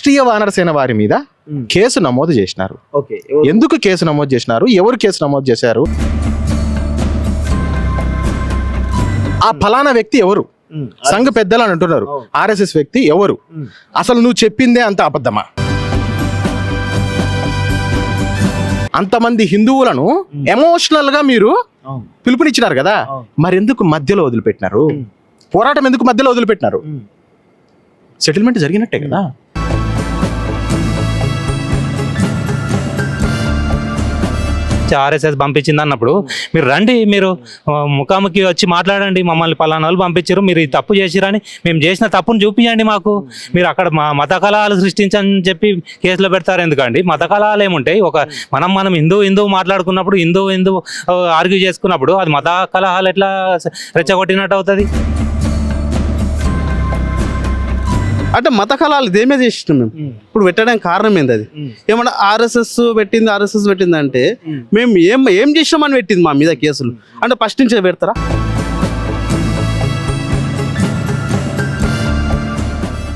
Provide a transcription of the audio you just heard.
రాష్ట్రీయ వానర సేన వారి మీద కేసు నమోదు చేసినారు. ఓకే, ఎందుకు కేసు నమోదు చేసినారు? ఎవరు కేసు నమోదు చేశారు? ఆ ఫలానా వ్యక్తి ఎవరు? సంఘ పెద్దలు అని అంటున్నారు. ఆర్ఎస్ఎస్ వ్యక్తి ఎవరు? అసలు నువ్వు చెప్పిందే అంత అబద్ధమా? అంతమంది హిందువులను ఎమోషనల్ గా మీరు పిలుపునిచ్చినారు కదా, మరెందుకు మధ్యలో వదిలిపెట్టినారు? పోరాటం ఎందుకు మధ్యలో వదిలిపెట్టినారు? సెటిల్మెంట్ జరిగినట్టే కదా. ఆర్ఎస్ఎస్ పంపించింది అన్నప్పుడు మీరు రండి, మీరు ముఖాముఖి వచ్చి మాట్లాడండి, మమ్మల్ని పలానా వాళ్ళు పంపించారు, మీరు ఈ తప్పు చేసిరని మేము చేసిన తప్పును చూపించండి మాకు. మీరు అక్కడ మత కలహాలు సృష్టించని చెప్పి కేసులో పెడతారు ఎందుకండి? మత కలహాలు ఏముంటాయి? ఒక మనం హిందూ మాట్లాడుకున్నప్పుడు హిందూ ఆర్గ్యూ చేసుకున్నప్పుడు అది మత కలహాలు ఎట్లా రెచ్చగొట్టినట్టు అవుతుంది? అంటే మత కళాలు దేమే చేసినాం మేము. ఇప్పుడు పెట్టడానికి కారణం ఏంది? అది ఏమన్నా ఆర్ఎస్ఎస్ పెట్టింది అంటే మేము ఏం చేసినామని పెట్టింది మా మీద కేసులు. అంటే ఫస్ట్ నుంచే పెడతారా?